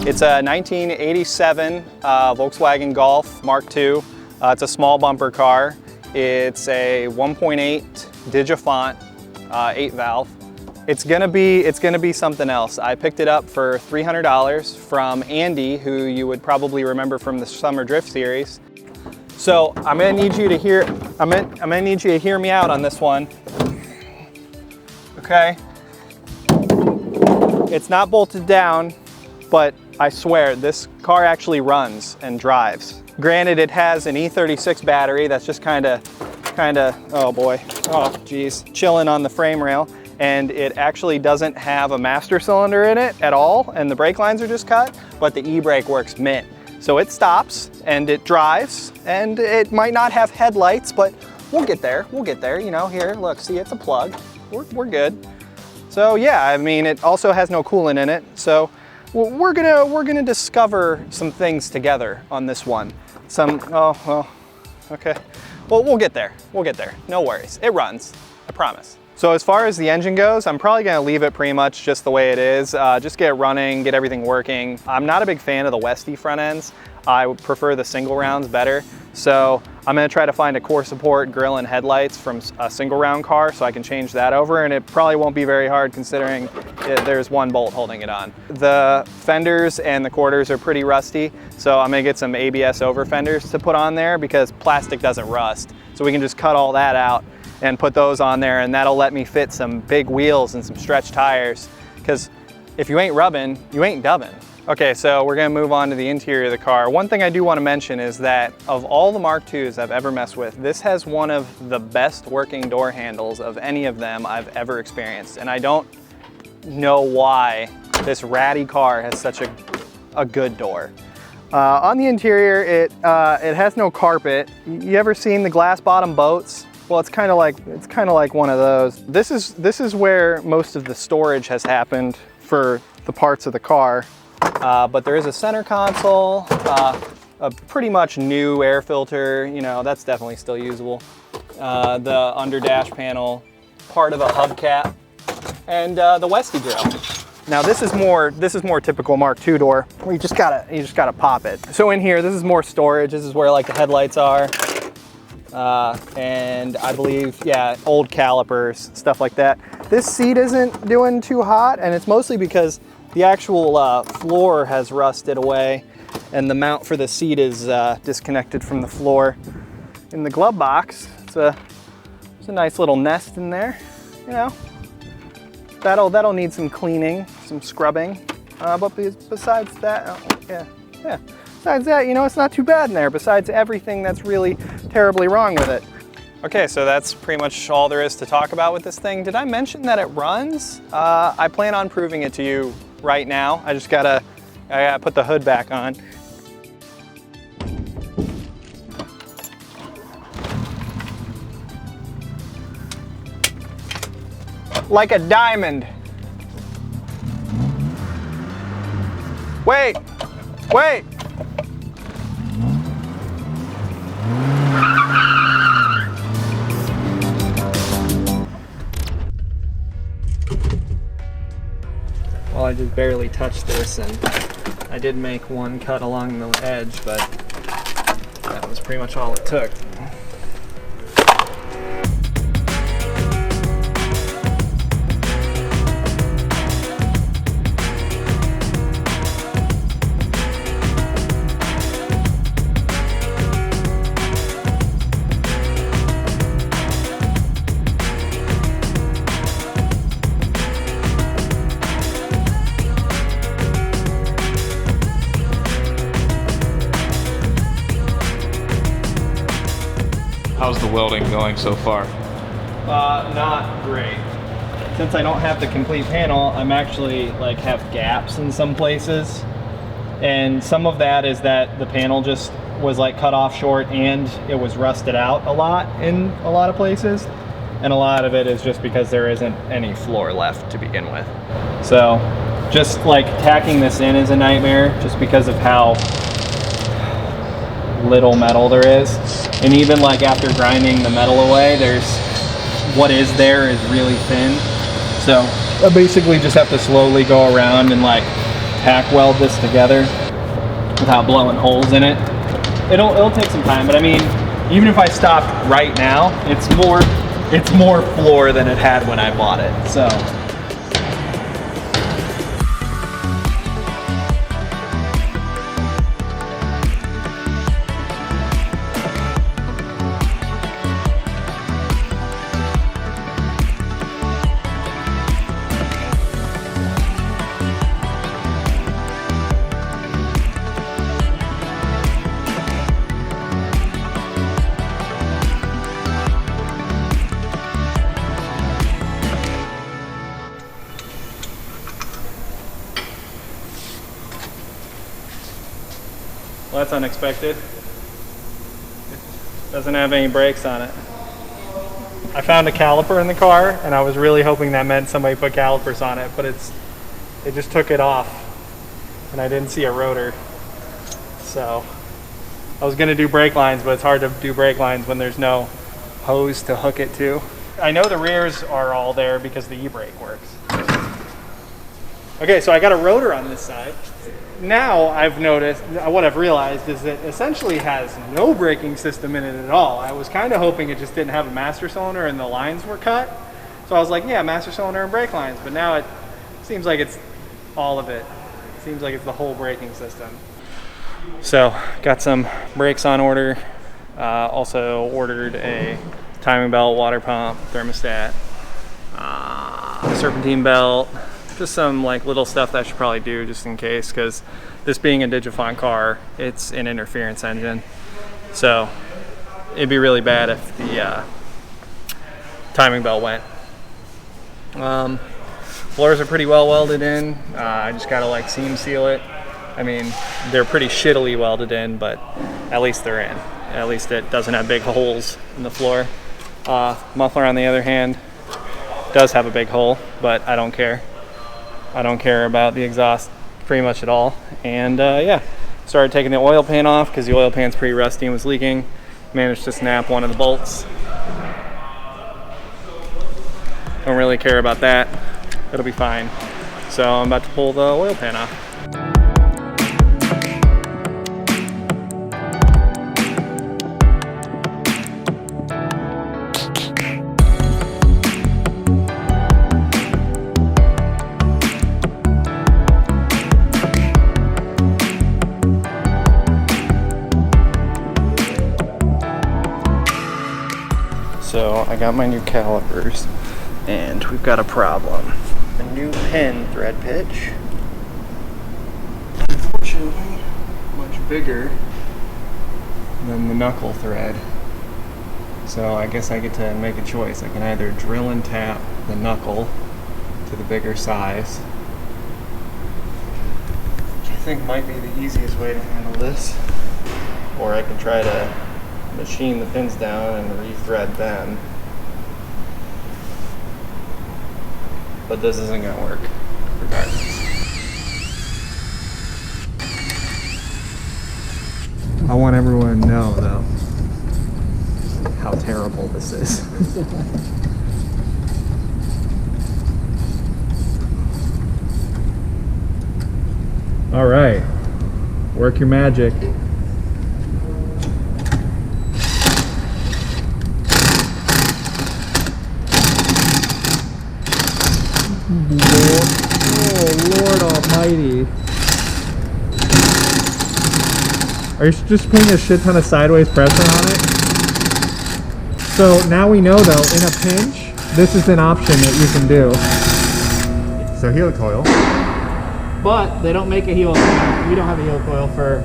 It's a 1987 Volkswagen Golf MK2. It's a small bumper car. It's a 1.8 Digifont 8 valve. It's gonna be something else. I picked it up for $300 from Andy, who you would probably remember from the Summer Drift series. So I'm gonna need you to hear me out on this one. Okay. It's not bolted down, but I swear this car actually runs and drives. Granted, it has an E36 battery that's just kinda, oh boy, oh geez, chilling on the frame rail. And it actually doesn't have a master cylinder in it at all, and the brake lines are just cut, but the e-brake works mint. So it stops and it drives, and it might not have headlights, but we'll get there, you know. Here, look, see, it's a plug, we're good. So yeah, I mean, it also has no coolant in it, so we're gonna discover some things together on this one. Oh, well, okay. Well, we'll get there, no worries. It runs, I promise. So as far as the engine goes, I'm probably gonna leave it pretty much just the way it is. Just get it running, get everything working. I'm not a big fan of the Westy front ends. I would prefer the single rounds better. So I'm gonna try to find a core support grille and headlights from a single round car so I can change that over, and it probably won't be very hard considering there's one bolt holding it on. The fenders and the quarters are pretty rusty, so I'm gonna get some ABS over fenders to put on there because plastic doesn't rust. So we can just cut all that out and put those on there, and that'll let me fit some big wheels and some stretch tires, because if you ain't rubbing, you ain't dubbing. Okay, so we're gonna move on to the interior of the car. One thing I do wanna mention is that of all the Mark IIs I've ever messed with, this has one of the best working door handles of any of them I've ever experienced. And I don't know why this ratty car has such a good door. On the interior, it has no carpet. You ever seen the glass bottom boats? Well, it's kind of like one of those. This is where most of the storage has happened for the parts of the car. But there is a center console, a pretty much new air filter. You know, that's definitely still usable. The under dash panel, part of a hubcap, and the Westy grill. Now this is more typical Mark II door, where you just gotta pop it. So in here, this is more storage. This is where like the headlights are. And I believe, yeah, old calipers, stuff like that. This seat isn't doing too hot, and it's mostly because the actual floor has rusted away, and the mount for the seat is disconnected from the floor. In the glove box, there's a nice little nest in there, you know. That'll need some cleaning, some scrubbing, but besides that, yeah. Besides that, you know, it's not too bad in there, besides everything that's really terribly wrong with it. Okay, so that's pretty much all there is to talk about with this thing. Did I mention that it runs? I plan on proving it to you right now. I gotta put the hood back on. Like a diamond. Wait. Well, I just barely touched this, and I did make one cut along the edge, but that was pretty much all it took. How's the welding going so far? Not great. Since I don't have the complete panel, I'm actually have gaps in some places. And some of that is that the panel just was cut off short, and it was rusted out a lot in a lot of places. And a lot of it is just because there isn't any floor left to begin with. So just tacking this in is a nightmare, just because of how little metal there is. And even after grinding the metal away, what is really thin. So I basically just have to slowly go around and tack weld this together without blowing holes in it. It'll take some time, but I mean, even if I stopped right now, it's more floor than it had when I bought it. So. Well, that's unexpected. It doesn't have any brakes on it. I found a caliper in the car, and I was really hoping that meant somebody put calipers on it, but it just took it off, and I didn't see a rotor. So I was gonna do brake lines, but it's hard to do brake lines when there's no hose to hook it to. I know the rears are all there because the e-brake works. Okay, so I got a rotor on this side. Now I've noticed, what I've realized is it essentially has no braking system in it at all. I was kind of hoping it just didn't have a master cylinder and the lines were cut. So I was like, yeah, master cylinder and brake lines, but now it seems like it's all of it. It seems like it's the whole braking system. So got some brakes on order. Also ordered a timing belt, water pump, thermostat, serpentine belt. Just some like little stuff that I should probably do just in case, because this being a Digifon car, it's an interference engine. So it'd be really bad if the timing belt went. Floors are pretty well welded in. I just gotta like seam seal it. I mean, they're pretty shittily welded in, but at least they're in. At least it doesn't have big holes in the floor. Muffler on the other hand does have a big hole, but I don't care. I don't care about the exhaust pretty much at all. And yeah, started taking the oil pan off because the oil pan's pretty rusty and was leaking. Managed to snap one of the bolts. Don't really care about that. It'll be fine. So I'm about to pull the oil pan off. So I got my new calipers, and we've got a problem. A new pin thread pitch, unfortunately, much bigger than the knuckle thread. So I guess I get to make a choice. I can either drill and tap the knuckle to the bigger size, which I think might be the easiest way to handle this, or I can try to machine the pins down and rethread them. But this isn't gonna work regardless. I want everyone to know though how terrible this is. All right, work your magic. Lord almighty. Are you just putting a shit ton of sideways pressure on it? So now we know though, in a pinch, this is an option that you can do. So helicoil. But they don't make a helicoil. We don't have a helicoil for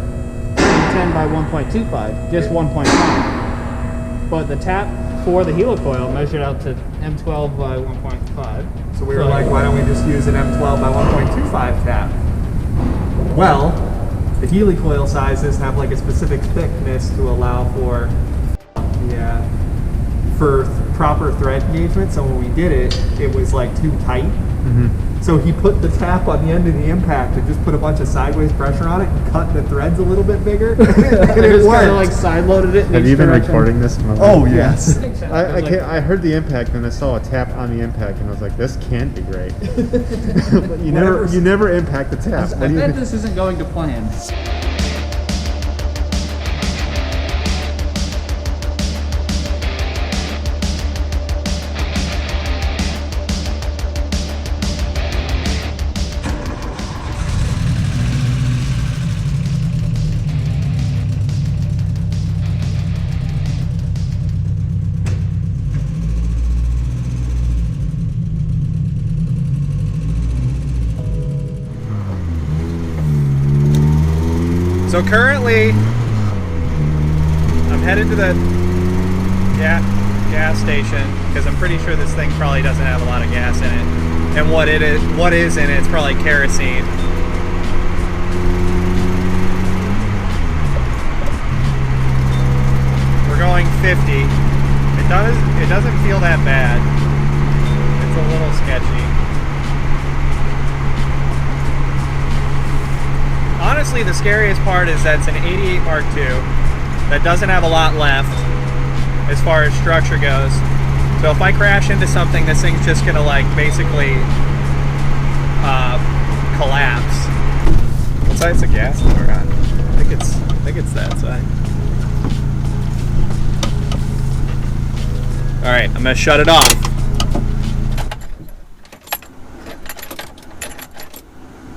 10 by 1.25, just 1.5. But the tap for the helicoil measured out to M12 by 1.5. So we were like, why don't we just use an M12 by 1.25 tap? Well, the helicoil sizes have like a specific thickness to allow for proper thread engagement. So when we did it, it was like too tight. So he put the tap on the end of the impact and just put a bunch of sideways pressure on it and cut the threads a little bit bigger. And I just kind of like side loaded it. Have you been recording this? Oh, yes. I heard the impact and I saw a tap on the impact and I was like, this can't be great. But you never impact the tap. I bet this isn't going to plan. So currently, I'm headed to the gas station because I'm pretty sure this thing probably doesn't have a lot of gas in it. And what is in it, it's probably kerosene. We're going 50. It doesn't feel that bad. It's a little sketchy. Honestly, the scariest part is that it's an 88 Mark II that doesn't have a lot left as far as structure goes. So if I crash into something, this thing's just gonna like basically collapse. What side's the gas we're on? I think it's that side. All right, I'm gonna shut it off.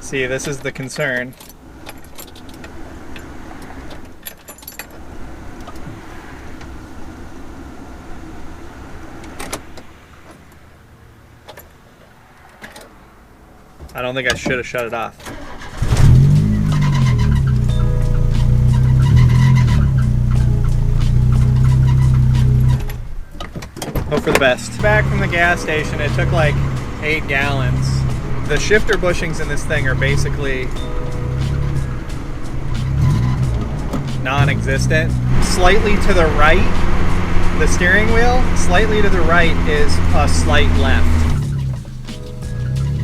See, this is the concern. I don't think I should have shut it off. Hope for the best. Back from the gas station, it took like 8 gallons. The shifter bushings in this thing are basically non-existent. Slightly to the right, the steering wheel, slightly to the right is a slight left.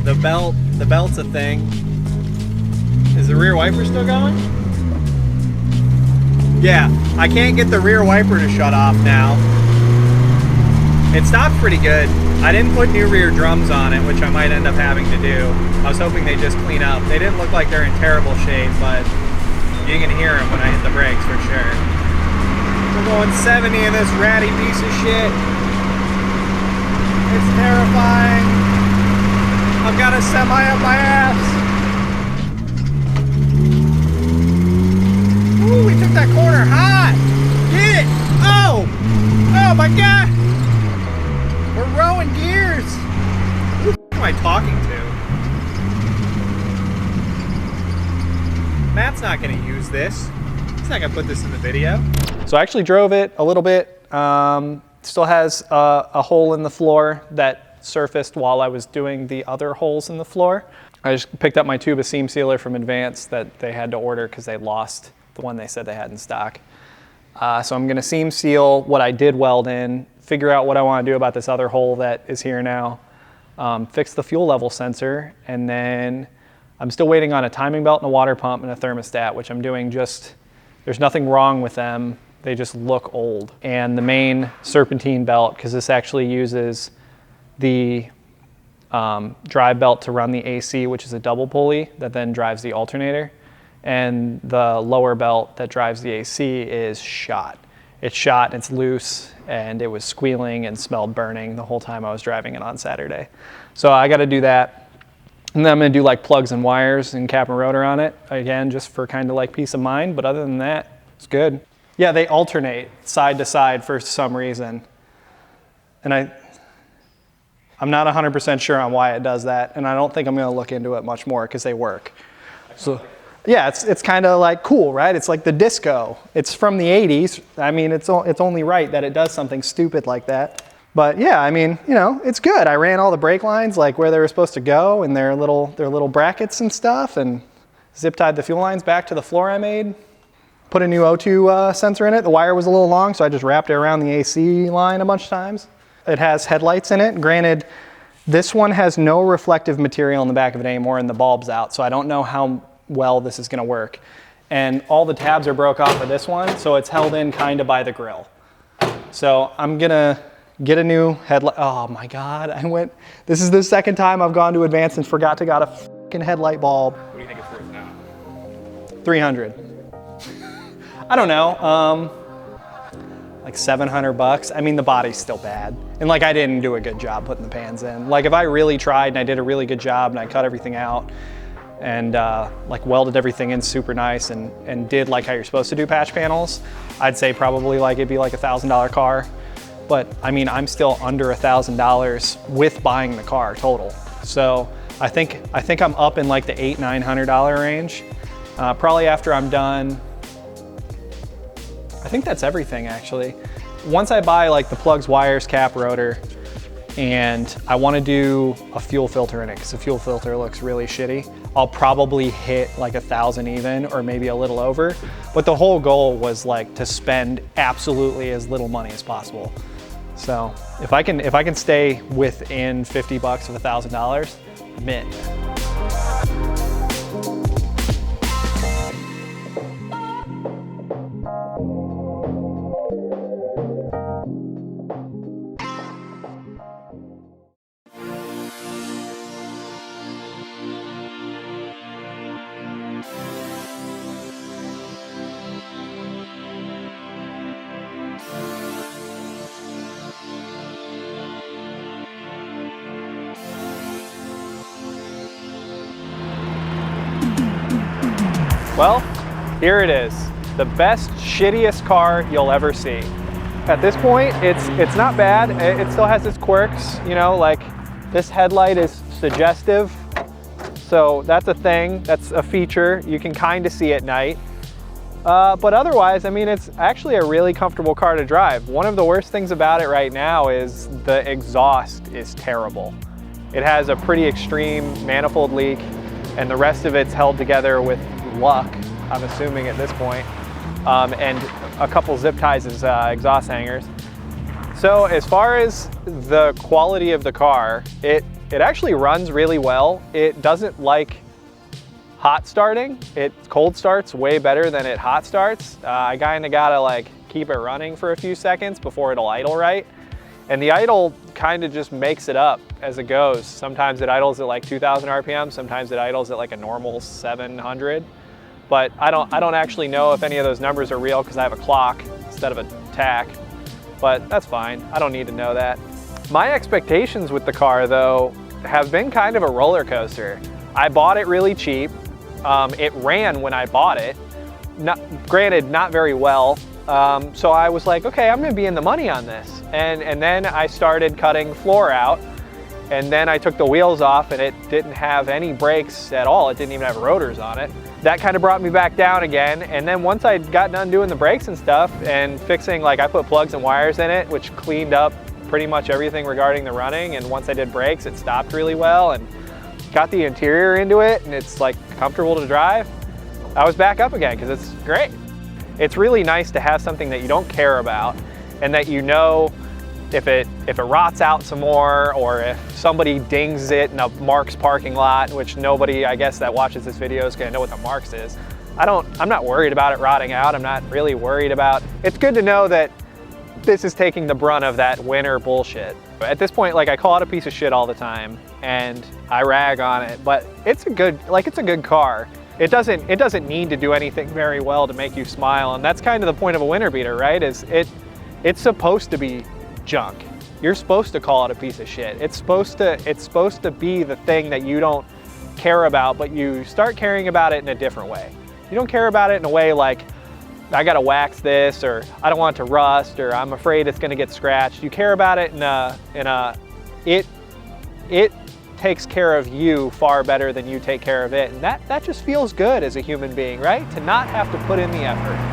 The belt's a thing. Is the rear wiper still going? Yeah, I can't get the rear wiper to shut off now. It stopped pretty good. I didn't put new rear drums on it, which I might end up having to do. I was hoping they just clean up. They didn't look like they're in terrible shape, but you can hear them when I hit the brakes for sure. We're going 70 in this ratty piece of shit. It's terrifying. I've got a semi up my ass. Ooh, we took that corner hot. Get it. Oh. Oh my God. We're rowing gears. Who am I talking to? Matt's not going to use this. He's not going to put this in the video. So I actually drove it a little bit. Still has a hole in the floor that surfaced while I was doing the other holes in the floor. I just picked up my tube of seam sealer from Advance that they had to order because they lost the one they said they had in stock. So I'm gonna seam seal what I did weld in, figure out what I wanna do about this other hole that is here now, fix the fuel level sensor, and then I'm still waiting on a timing belt and a water pump and a thermostat, which I'm doing there's nothing wrong with them, they just look old. And the main serpentine belt, because this actually uses the drive belt to run the AC, which is a double pulley that then drives the alternator. And the lower belt that drives the AC is shot. It's shot and it's loose, and it was squealing and smelled burning the whole time I was driving it on Saturday. So I gotta do that. And then I'm gonna do like plugs and wires and cap and rotor on it, again, just for kind of like peace of mind, but other than that, it's good. Yeah, they alternate side to side for some reason. And I'm not 100% sure on why it does that, and I don't think I'm gonna look into it much more because they work. So, yeah, it's kind of like cool, right? It's like the disco. It's from the 80s. I mean, it's only right that it does something stupid like that. But yeah, I mean, you know, it's good. I ran all the brake lines like where they were supposed to go and their little brackets and stuff, and zip tied the fuel lines back to the floor I made. Put a new O2 sensor in it. The wire was a little long, so I just wrapped it around the AC line a bunch of times. It has headlights in it. Granted, This one has no reflective material in the back of it anymore and the bulb's out, so I don't know how well this is gonna work. And all the tabs are broke off of this one, so it's held in kind of by the grill. So I'm gonna get a new headlight. Oh my God, this is the second time I've gone to Advance and forgot to got a fucking headlight bulb. What do you think it's worth now? 300. I don't know, like 700 bucks. I mean, the body's still bad. And like, I didn't do a good job putting the pans in. Like if I really tried and I did a really good job and I cut everything out and like welded everything in super nice and did like how you're supposed to do patch panels, I'd say probably like it'd be like $1,000 car. But I mean, I'm still under $1,000 with buying the car total. So I think I'm up in like the $800–900 range. Probably after I'm done, I think that's everything actually. Once I buy like the plugs, wires, cap, rotor, and I want to do a fuel filter in it because the fuel filter looks really shitty, I'll probably hit like 1,000 even, or maybe a little over. But the whole goal was like to spend absolutely as little money as possible. So if I can stay within 50 bucks of $1,000, I'm in. Well, here it is. The best, shittiest car you'll ever see. At this point, it's not bad. It still has its quirks, you know, like this headlight is suggestive. So that's a thing, that's a feature. You can kind of see at night. But otherwise, I mean, it's actually a really comfortable car to drive. One of the worst things about it right now is the exhaust is terrible. It has a pretty extreme manifold leak, and the rest of it's held together with luck, I'm assuming at this point, and a couple zip ties as exhaust hangers. So as far as the quality of the car, it actually runs really well. It doesn't like hot starting. It cold starts way better than it hot starts. I kind of gotta like keep it running for a few seconds before it'll idle right. And the idle kind of just makes it up as it goes. Sometimes it idles at like 2,000 RPM, sometimes it idles at like a normal 700. But I don't actually know if any of those numbers are real because I have a clock instead of a tack. But that's fine, I don't need to know that. My expectations with the car though have been kind of a roller coaster. I bought it really cheap. It ran when I bought it. Granted, not very well. So I was like, okay, I'm gonna be in the money on this. And then I started cutting floor out, and then I took the wheels off and it didn't have any brakes at all. It didn't even have rotors on it. That kind of brought me back down again. And then once I got done doing the brakes and stuff and fixing, like I put plugs and wires in it, which cleaned up pretty much everything regarding the running. And once I did brakes, it stopped really well and got the interior into it and it's like comfortable to drive. I was back up again because it's great. It's really nice to have something that you don't care about and that you know if it rots out some more, or if somebody dings it in a Marks parking lot, which nobody, I guess, that watches this video is gonna know what the Marks is. I'm not worried about it rotting out. I'm not really worried about, it's good to know that this is taking the brunt of that winter bullshit. At this point, like I call it a piece of shit all the time and I rag on it, but it's a good car. It doesn't need to do anything very well to make you smile, and that's kind of the point of a winter beater, right? It's supposed to be junk. You're supposed to call it a piece of shit. It's supposed to be the thing that you don't care about, but you start caring about it in a different way. You don't care about it in a way like, I gotta wax this, or I don't want it to rust, or I'm afraid it's gonna get scratched. You care about it it takes care of you far better than you take care of it. And that just feels good as a human being, right? To not have to put in the effort.